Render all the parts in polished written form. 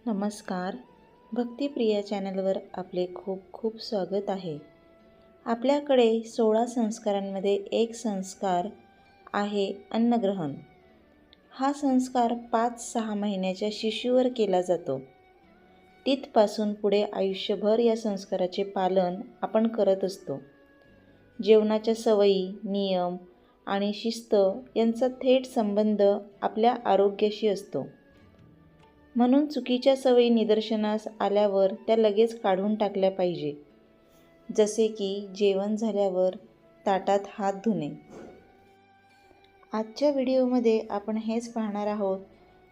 नमस्कार. भक्तिप्रिया चॅनलवर आपले खूप खूप स्वागत आहे. आपल्याकडे 16 संस्कारांमध्ये एक संस्कार आहे अन्नग्रहण. हा संस्कार 5-6 महिन्याच्या शिशुवर केला जातो. तिथपासून पुढे आयुष्यभर या संस्काराचे पालन आपण करत असतो. जेवणाच्या सवयी, नियम आणि शिस्त यांचा थेट संबंध आपल्या आरोग्याशी असतो. म्हणून चुकीच्या सवयी निदर्शनास आल्यावर त्या लगेच काढून टाकल्या पाहिजे. जसे की जेवण झाल्यावर ताटात हात धुणे. आजच्या व्हिडिओमध्ये आपण हेच पाहणार आहोत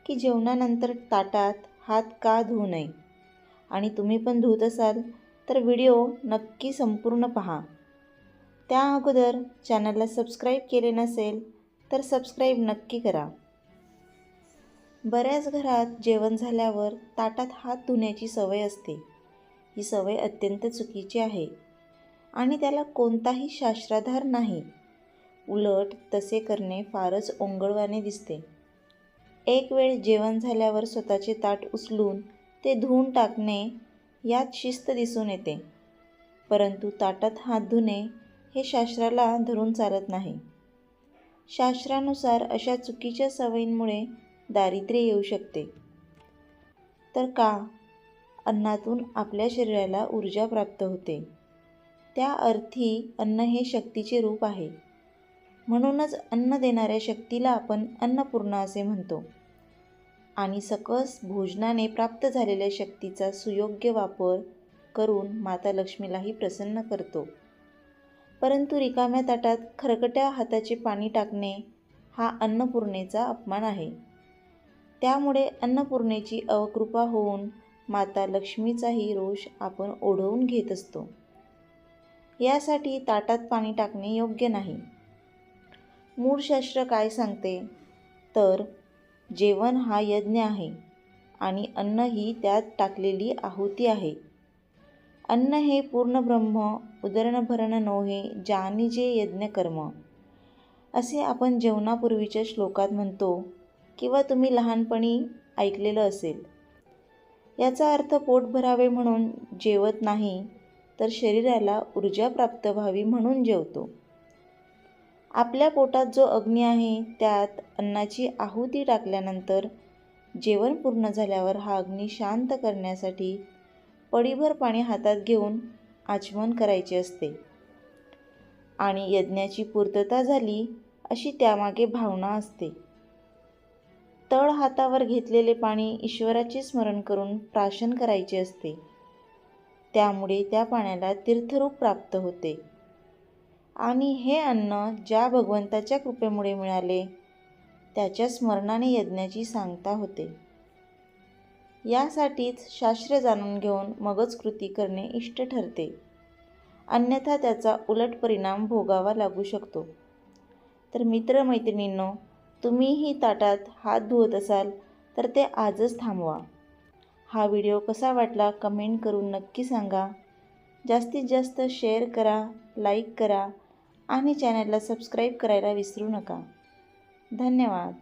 की जेवणानंतर ताटात हात का धुवू नये, आणि तुम्ही पण धुत असाल तर व्हिडिओ नक्की संपूर्ण पहा. त्या अगोदर चॅनलला सबस्क्राईब केले नसेल तर सबस्क्राईब नक्की करा. बऱ्याच घरात जेवण झाल्यावर ताटात हात धुण्याची सवय असते. ही सवय अत्यंत चुकीची आहे आणि त्याला कोणताही शास्त्राधार नाही. उलट तसे करणे फारच ओंगळवाणे दिसते. एक वेळ जेवण झाल्यावर स्वतःचे ताट उचलून ते धुवून टाकणे यात शिस्त दिसून येते. परंतु ताटात हात धुणे हे शास्त्राला धरून चालत नाही. शास्त्रानुसार अशा चुकीच्या सवयींमुळे दारिद्र्य येऊ शकते. तर का? अन्नातून आपल्या शरीराला ऊर्जा प्राप्त होते. त्या अर्थी अन्न हे शक्तीचे रूप आहे. म्हणूनच अन्न देणाऱ्या शक्तीला आपण अन्नपूर्णा असे म्हणतो. आणि सकस भोजनाने प्राप्त झालेल्या शक्तीचा सुयोग्य वापर करून माता लक्ष्मीलाही प्रसन्न करतो. परंतु रिकाम्या ताटात खरकट्या हाताचे पाणी टाकणे हा अन्नपूर्णेचा अपमान आहे. त्यामुळे अन्नपूर्णेची अवकृपा होऊन माता लक्ष्मीचाही रोष आपण ओढवून घेत असतो. यासाठी ताटात पाणी टाकणे योग्य नाही. मूळ शास्त्र काय सांगते तर जेवण हा यज्ञ आहे आणि अन्न ही त्यात टाकलेली आहुती आहे. अन्न हे पूर्ण ब्रह्म उदरभरण नोहे जानिजे यज्ञ कर्म, असे आपण जेवणापूर्वीच्या श्लोकात म्हणतो किंवा तुम्ही लहानपणी ऐकलेलं असेल. याचा अर्थ पोट भरावे म्हणून जेवत नाही, तर शरीराला ऊर्जा प्राप्त व्हावी म्हणून जेवतो. आपल्या पोटात जो अग्नी आहे त्यात अन्नाची आहुती टाकल्यानंतर जेवण पूर्ण झाल्यावर हा अग्नी शांत करण्यासाठी पडीभर पाणी हातात घेऊन आचमन करायचे असते. आणि यज्ञाची पूर्तता झाली अशी त्यामागे भावना असते. तळ हातावर घेतलेले पाणी ईश्वराचे स्मरण करून प्राशन करायचे असते. त्यामुळे त्या पाण्याला तीर्थरूप प्राप्त होते आणि हे अन्न ज्या भगवंताच्या कृपेमुळे मिळाले त्याच्या स्मरणाने यज्ञाची सांगता होते. यासाठीच शास्त्र जाणून घेऊन मगच कृती करणे इष्ट ठरते. अन्यथा त्याचा उलट परिणाम भोगावा लागू शकतो. तर मित्रमैत्रिणींनो, तुम्हीही ताटात हात धुवत असाल तर ते आजच थांबवा. हा व्हिडिओ कसा वाटला कमेंट करून नक्की सांगा. जास्तीत जास्त शेअर करा, लाईक करा आणि चॅनलला सबस्क्राईब करायला विसरू नका. धन्यवाद.